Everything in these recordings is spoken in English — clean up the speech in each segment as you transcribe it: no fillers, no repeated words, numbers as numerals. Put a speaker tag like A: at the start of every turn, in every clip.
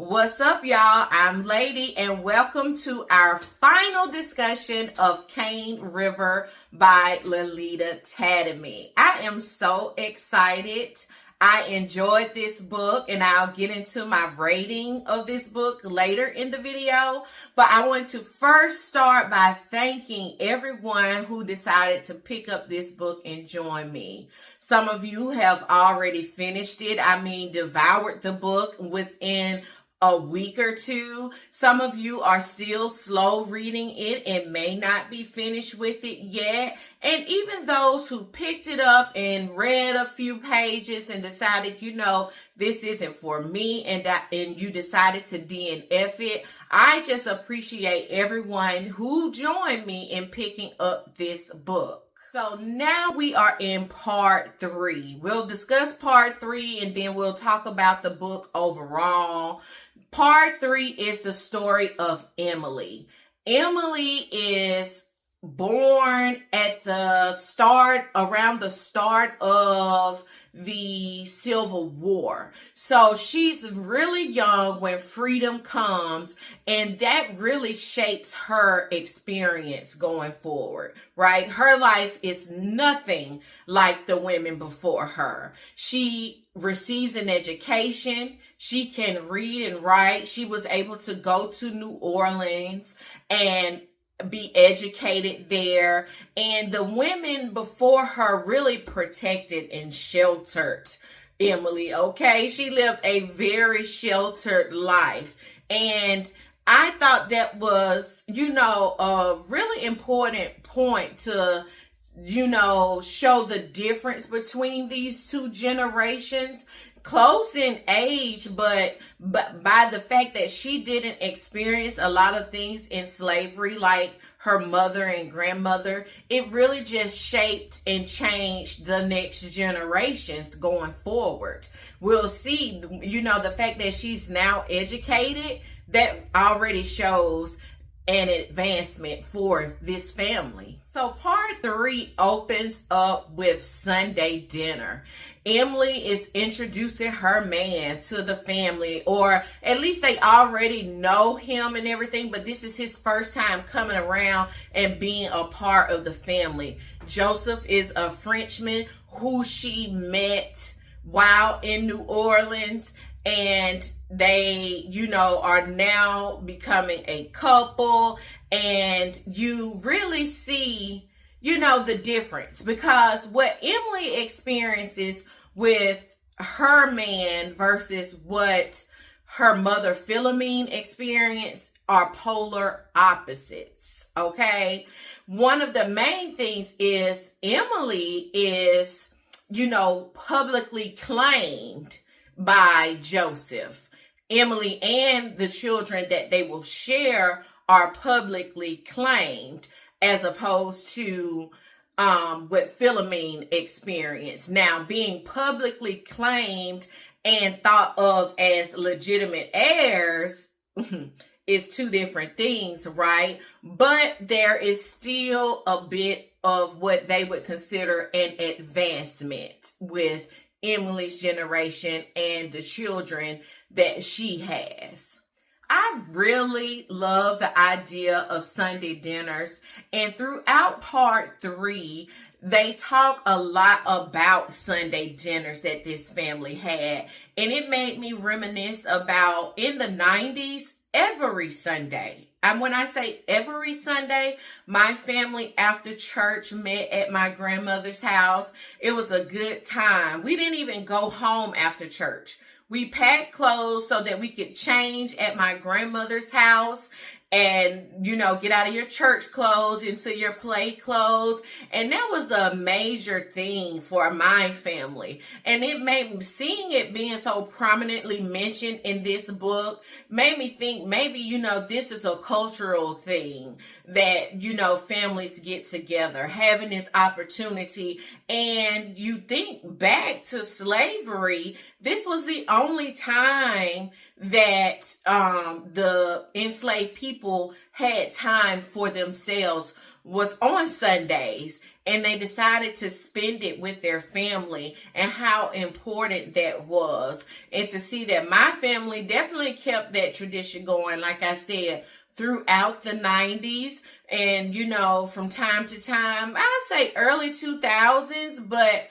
A: What's up, y'all? I'm Lady, and welcome to our final discussion of Cane River by Lalita Tademy. I am so excited. I enjoyed this book, and I'll get into my rating of this book later in the video. But I want to first start by thanking everyone who decided to pick up this book and join me. Some of you have already finished it. Devoured the book within a week or two. Some of you are still slow reading it and may not be finished with it yet. And even those who picked it up and read a few pages and decided, this isn't for me, and you decided to DNF it, I just appreciate everyone who joined me in picking up this book. So now we are in part 3. We'll discuss part 3 and then we'll talk about the book overall. Part 3 is the story of Emily. Emily is born around the start of the Civil War. So she's really young when freedom comes, and that really shapes her experience going forward, right? Her life is nothing like the women before her. She receives an education. She can read and write. She was able to go to New Orleans and be educated there. And the women before her really protected and sheltered Emily, okay? She lived a very sheltered life. And I thought that was, a really important point to, show the difference between these two generations. Close in age, but by the fact that she didn't experience a lot of things in slavery like her mother and grandmother, it really just shaped and changed the next generations going forward. We'll see, the fact that she's now educated, that already shows an advancement for this family. So part 3 opens up with Sunday dinner. Emily is introducing her man to the family, or at least they already know him and everything, but this is his first time coming around and being a part of the family. Joseph is a Frenchman who she met while in New Orleans, and they, are now becoming a couple, and you really see, the difference, because what Emily experiences with her man versus what her mother Philomene experienced are polar opposites, okay? One of the main things is Emily is, publicly claimed by Joseph. Emily and the children that they will share are publicly claimed, as opposed to what Philomene experienced. Now, being publicly claimed and thought of as legitimate heirs is two different things, right? But there is still a bit of what they would consider an advancement with Emily's generation and the children that she has. I really love the idea of Sunday dinners, and throughout part 3, they talk a lot about Sunday dinners that this family had, and it made me reminisce about in the 90s, every Sunday. And when I say every Sunday, my family after church met at my grandmother's house. It was a good time. We didn't even go home after church. We packed clothes so that we could change at my grandmother's house and, get out of your church clothes into your play clothes. And that was a major thing for my family. And it made me, seeing it being so prominently mentioned in this book, made me think maybe, this is a cultural thing that, families get together, having this opportunity. And you think back to slavery, this was the only time that the enslaved people had time for themselves was on Sundays, and they decided to spend it with their family, and how important that was. And to see that my family definitely kept that tradition going, like I said, throughout the 90s, and from time to time, I'd say early 2000s, but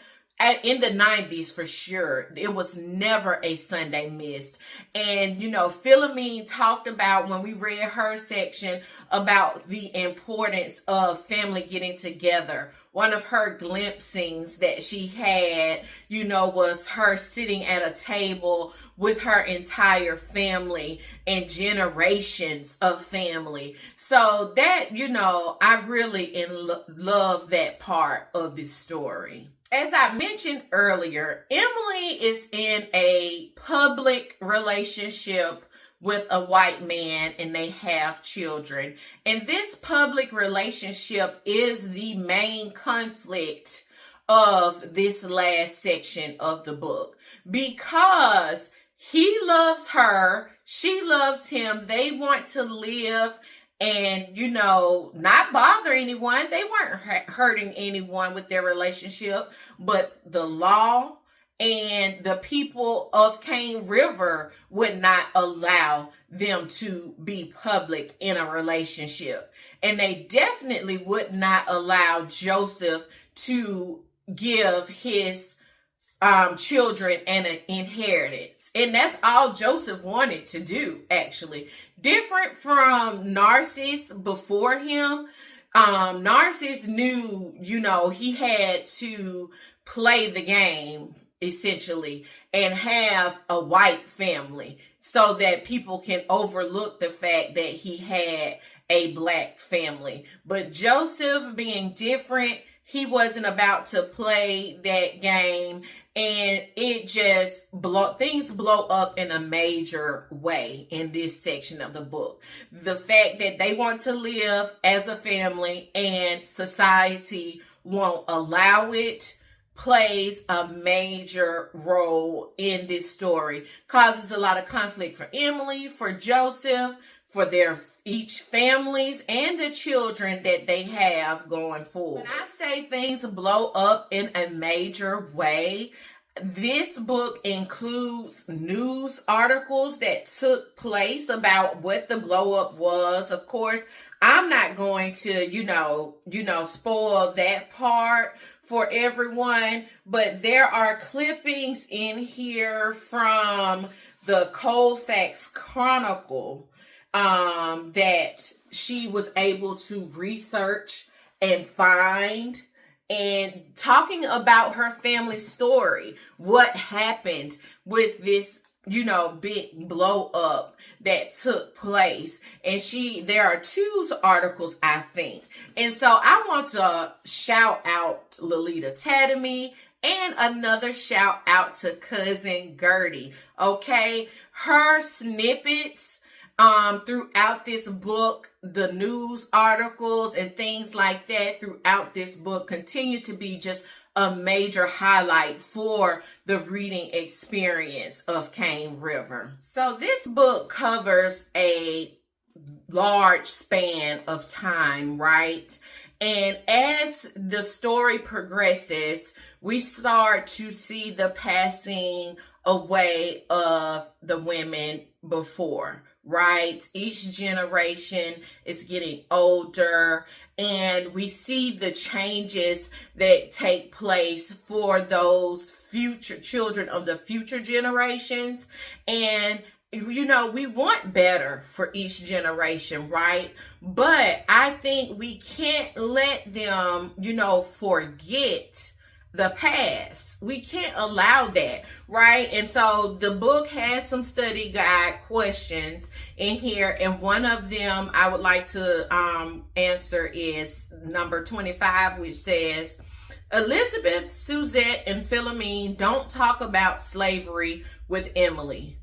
A: in the 90s for sure, it was never a Sunday missed. And Philomene talked about, when we read her section, about the importance of family getting together. One of her glimpsings that she had, was her sitting at a table with her entire family and generations of family. So that, I really love that part of this story. As I mentioned earlier, Emily is in a public relationship with a white man, and they have children. And this public relationship is the main conflict of this last section of the book, because he loves her, she loves him, they want to live and, not bother anyone. They weren't hurting anyone with their relationship, but the law and the people of Cane River would not allow them to be public in a relationship. And they definitely would not allow Joseph to give his children an inheritance. And that's all Joseph wanted to do, actually. Different from Narcissus before him. Narcissus knew, he had to play the game, essentially, and have a white family so that people can overlook the fact that he had a black family. But Joseph, being different, he wasn't about to play that game, and it just things blow up in a major way in this section of the book. The fact that they want to live as a family and society won't allow it plays a major role in this story. Causes a lot of conflict for Emily, for Joseph, for their each families and the children that they have going forward. When I say things blow up in a major way, this book includes news articles that took place about what the blow up was. Of course, I'm not going to, spoil that part for everyone, but there are clippings in here from the Colfax Chronicle that she was able to research and find, and talking about her family story, what happened with this, big blow up that took place. And there are 2 articles, I think. And so I want to shout out Lalita Tademy, and another shout out to Cousin Gertie. Okay. Her snippets throughout this book, the news articles and things like that throughout this book continue to be just a major highlight for the reading experience of Cane River. So this book covers a large span of time, right? And as the story progresses, we start to see the passing away of the women before, right? Each generation is getting older, and we see the changes that take place for those future children of the future generations. And we want better for each generation, right? But I think we can't let them, forget the past. We can't allow that, right? And so the book has some study guide questions in here, and one of them I would like to answer is number 25, which says, Elizabeth, Suzette, and Philomene don't talk about slavery with Emily,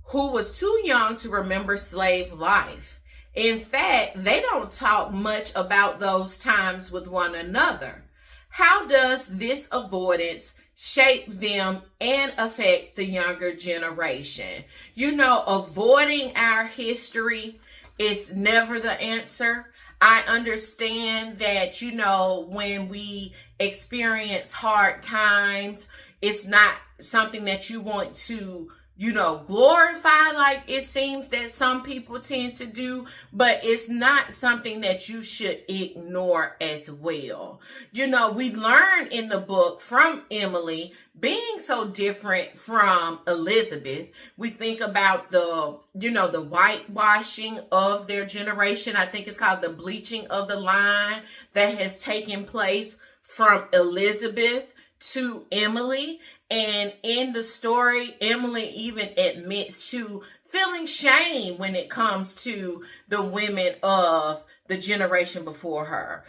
A: who was too young to remember slave life. In fact, they don't talk much about those times with one another. How does this avoidance shape them and affect the younger generation? Avoiding our history is never the answer. I understand that, when we experience hard times, it's not something that you want to, glorify like it seems that some people tend to do, but it's not something that you should ignore as well. We learn in the book from Emily being so different from Elizabeth. We think about the whitewashing of their generation. I think it's called the bleaching of the line that has taken place from Elizabeth to Emily. And in the story, Emily even admits to feeling shame when it comes to the women of the generation before her.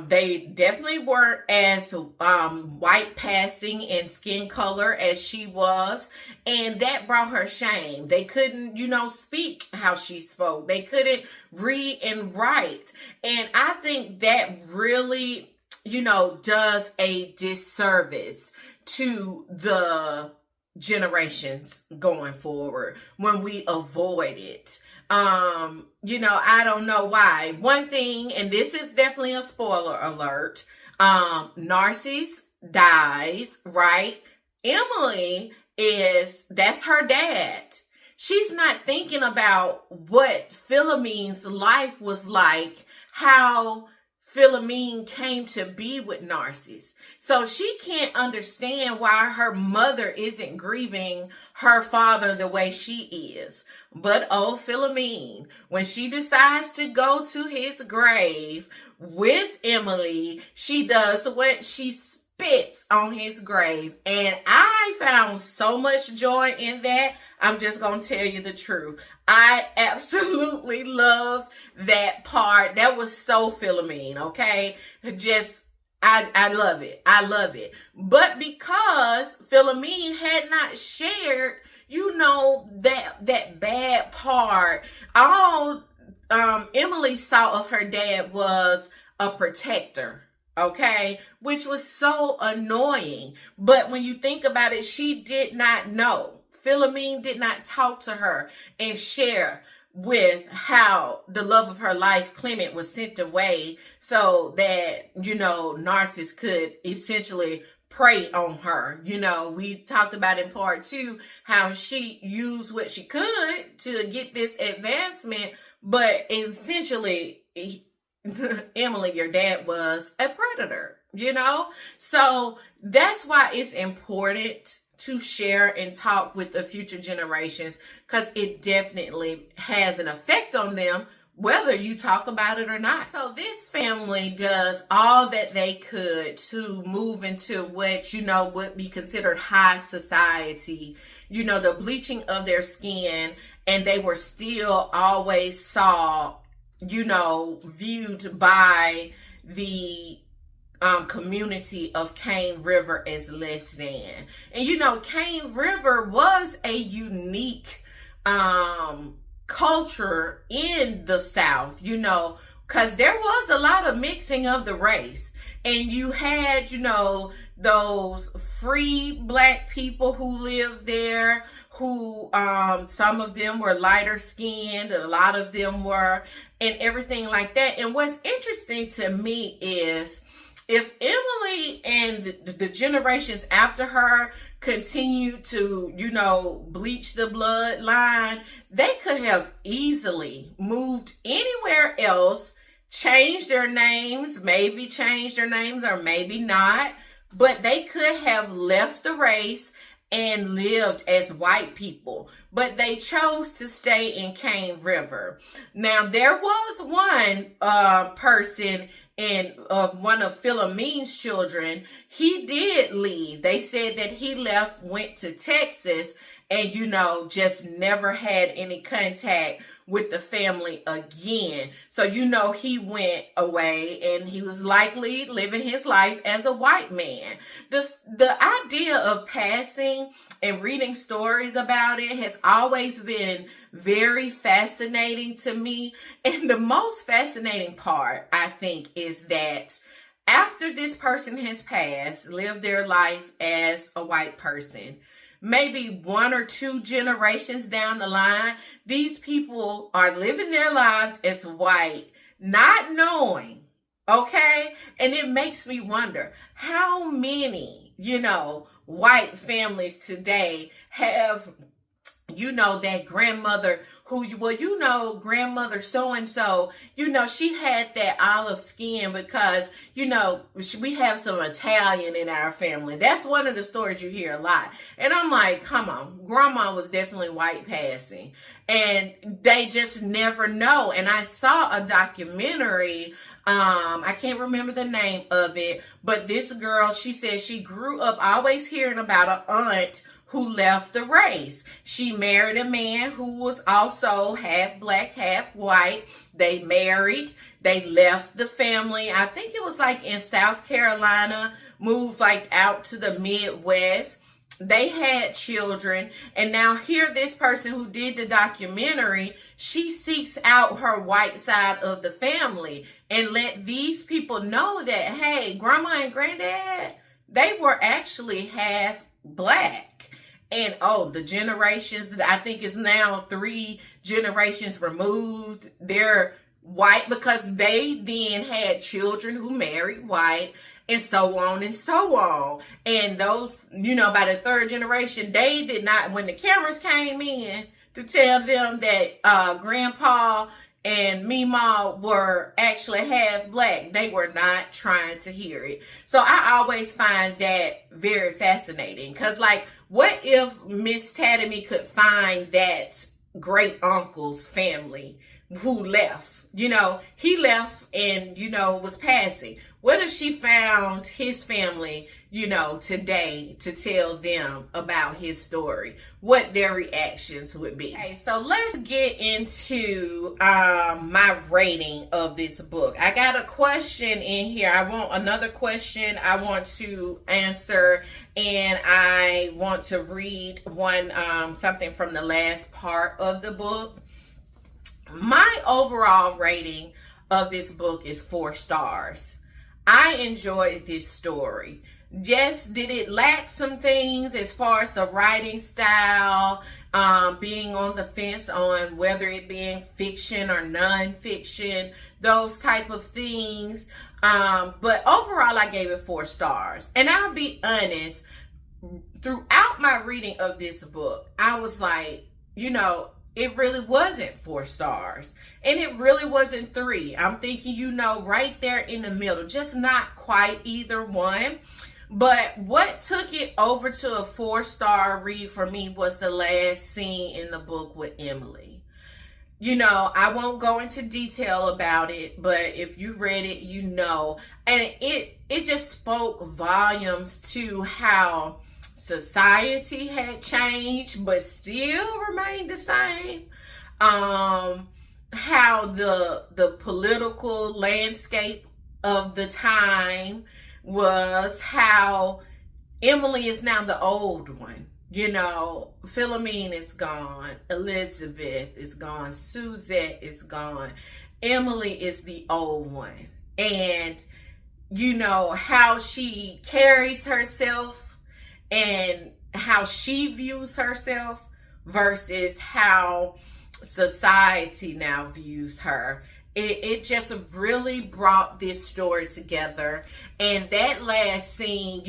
A: They definitely weren't as white passing in skin color as she was, and that brought her shame. They couldn't, speak how she spoke. They couldn't read and write. And I think that really, does a disservice to the generations going forward when we avoid it. I don't know why. One thing, and this is definitely a spoiler alert, Narcissus dies, right? Emily that's her dad. She's not thinking about what Philomene's life was like, how Philomene came to be with Narcissus. So she can't understand why her mother isn't grieving her father the way she is. But Philomene, when she decides to go to his grave with Emily, she does what? She spits on his grave. And I found so much joy in that. I'm just going to tell you the truth. I absolutely love that part. That was so Philomene, okay? I love it. I love it. But because Philomene had not shared, that bad part, all Emily saw of her dad was a protector, okay? Which was so annoying. But when you think about it, she did not know. Philomene did not talk to her and share with how the love of her life, Clement, was sent away so that, Narcissus could essentially prey on her. We talked about in part 2 how she used what she could to get this advancement, but essentially, Emily, your dad, was a predator, So that's why it's important to share and talk with the future generations, because it definitely has an effect on them, whether you talk about it or not. So this family does all that they could to move into what, would be considered high society, the bleaching of their skin, and they were still always viewed by the community of Cane River as less than. And Cane River was a unique culture in the South, because there was a lot of mixing of the race. And you had, those free Black people who lived there, who some of them were lighter skinned, a lot of them were, and everything like that. And what's interesting to me is, if Emily and the generations after her continue to, bleach the bloodline, they could have easily moved anywhere else, changed their names, or maybe not, but they could have left the race and lived as white people, but they chose to stay in Cane River. Now, there was one person of one of Philomene's children. He did leave. They said that he went to Texas, and just never had any contact with the family again. So he went away, and he was likely living his life as a white man. The idea of passing and reading stories about it has always been very fascinating to me. And the most fascinating part, I think, is that after this person has passed, lived their life as a white person, maybe 1 or 2 generations down the line, these people are living their lives as white. not knowing, okay? And it makes me wonder how many, white families today have, that grandmother who, grandmother so-and-so, she had that olive skin because, we have some Italian in our family. That's one of the stories you hear a lot. And I'm like, come on, grandma was definitely white passing. And they just never know. And I saw a documentary, I can't remember the name of it, but this girl, she said she grew up always hearing about an aunt who left the race. She married a man who was also half black, half white. They married. They left the family. I think it was like in South Carolina, moved like out to the Midwest. They had children. And now here this person who did the documentary, she seeks out her white side of the family and let these people know that, hey, grandma and granddad, they were actually half black. And the generations, I think it's now 3 generations removed, they're white because they then had children who married white, and so on and so on. And those, by the 3rd generation, they did not, when the cameras came in to tell them that grandpa and Meemaw were actually half black, they were not trying to hear it. So I always find that very fascinating. Because, what if Miss Tademy could find that great uncle's family who left? He left and, was passing. What if she found his family, today to tell them about his story? What their reactions would be. Okay, so let's get into my rating of this book. I got a question in here. I want another question I want to answer, and I want to read something from the last part of the book. My overall rating of this book is 4 stars. I enjoyed this story. Yes, did it lack some things as far as the writing style, being on the fence on whether it being fiction or non-fiction, those type of things. But overall, I gave it 4 stars. And I'll be honest, throughout my reading of this book, I was like, it really wasn't 4 stars. And it really wasn't 3. I'm thinking, right there in the middle. Just not quite either one. But what took it over to a 4-star read for me was the last scene in the book with Emily. I won't go into detail about it, but if you read it, And it just spoke volumes to how society had changed but still remained the same. How the political landscape of the time was, how Emily is now the old one. Philomene is gone, Elizabeth is gone, Suzette is gone, Emily is the old one. And how she carries herself and how she views herself versus how society now views her. It just really brought this story together. And that last scene,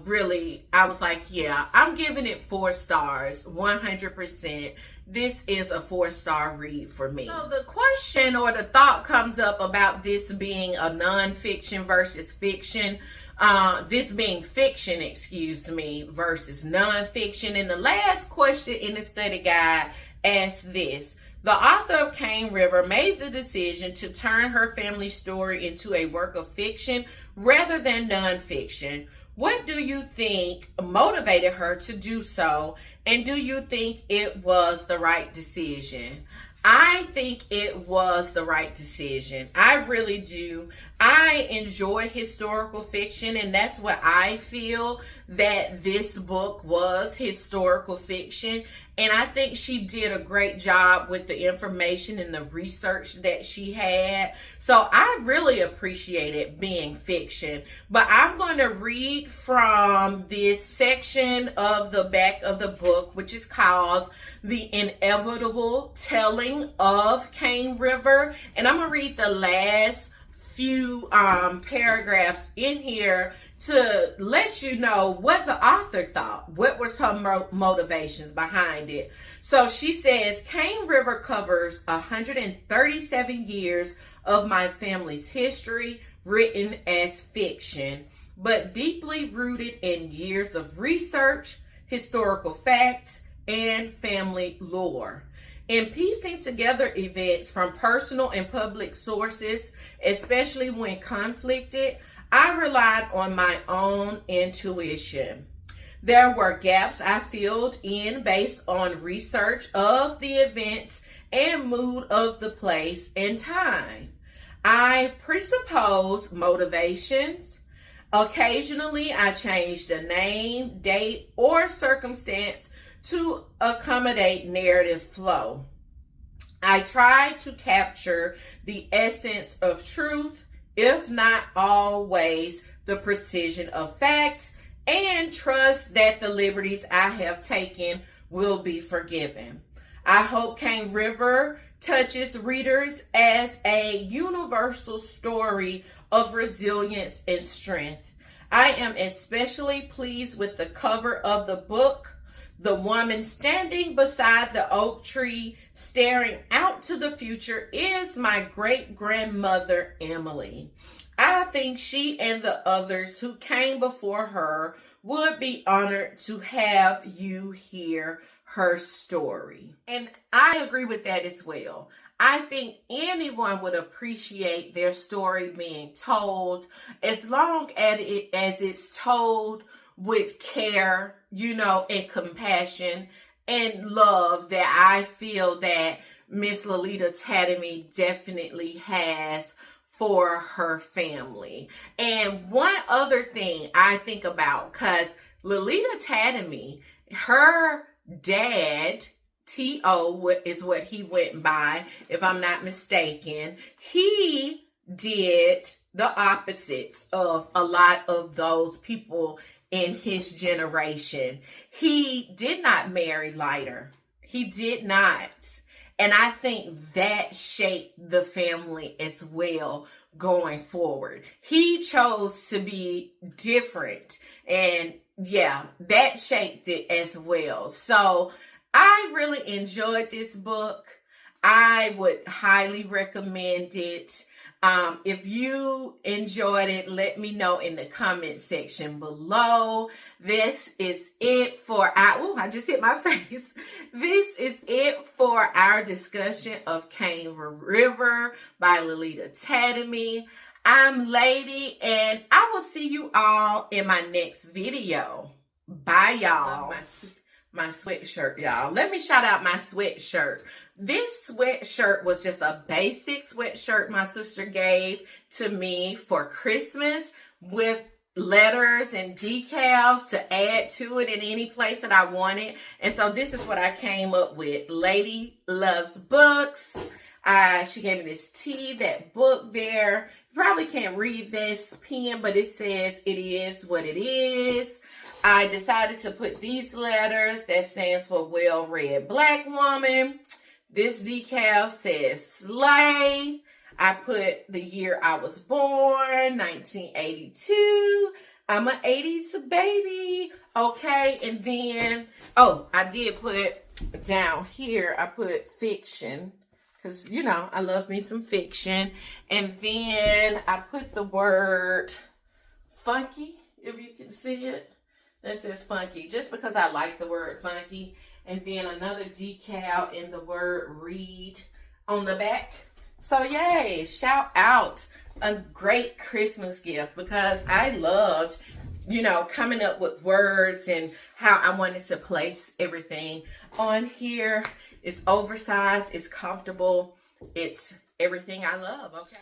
A: really, I was like, yeah, I'm giving it 4 stars, 100%. This is a 4-star read for me. So the question or the thought comes up about this being a non-fiction versus fiction. This being fiction, versus non-fiction. And the last question in the study guide asks this: the author of Cane River made the decision to turn her family story into a work of fiction rather than non-fiction. What do you think motivated her to do so? And do you think it was the right decision? I think it was the right decision. I really do. I enjoy historical fiction, and that's what I feel that this book was, historical fiction. And I think she did a great job with the information and the research that she had. So I really appreciate it being fiction. But I'm going to read from this section of the back of the book. book, which is called The Inevitable Telling of Cane River. And I'm going to read the last few paragraphs in here to let you know what the author thought. What was her motivations behind it? So she says, Cane River covers 137 years of my family's history, written as fiction, but deeply rooted in years of research, historical facts, and family lore. In piecing together events from personal and public sources, especially when conflicted, I relied on my own intuition. There were gaps I filled in based on research of the events and mood of the place and time. I presuppose motivations. Occasionally, I changed a name, date, or circumstance to accommodate narrative flow. I tried to capture the essence of truth, if not always the precision of facts, and trust that the liberties I have taken will be forgiven. I hope Cane River touches readers as a universal story of resilience and strength. I am especially pleased with the cover of the book. The woman standing beside the oak tree, staring out to the future, is my great-grandmother, Emily. I think she and the others who came before her would be honored to have you hear her story. And I agree with that as well. I think anyone would appreciate their story being told as long as it's told with care, and compassion and love that I feel that Miss Lalita Tademy definitely has for her family. And one other thing I think about, because Lalita Tademy, her dad, T.O. is what he went by, if I'm not mistaken, he did the opposite of a lot of those people in his generation. He did not marry lighter. He did not. And I think that shaped the family as well going forward. He chose to be different. And yeah, that shaped it as well. So I really enjoyed this book. I would highly recommend it. If you enjoyed it, let me know in the comment section below. This is it for our, I just hit my face. This is it for our discussion of Cane River by Lalita Tademy. I'm Lady, and I will see you all in my next video. Bye, y'all. My sweatshirt, y'all. Let me shout out my sweatshirt. This sweatshirt was just a basic sweatshirt my sister gave to me for Christmas with letters and decals to add to it in any place that I wanted. And so this is what I came up with. Lady loves books. She gave me this T, that book there. You probably can't read this pen, but it says it is what it is. I decided to put these letters that stands for well-read black woman. This decal says slay. I put the year I was born, 1982. I'm an 80s baby. Okay, and then, I did put down here, I put fiction. Because, I love me some fiction. And then I put the word funky, if you can see it. That says funky, just because I like the word funky. And then another decal in the word read on the back. So yay, shout out a great Christmas gift, because I loved, coming up with words and how I wanted to place everything on here. It's oversized, it's comfortable, it's everything I love, okay?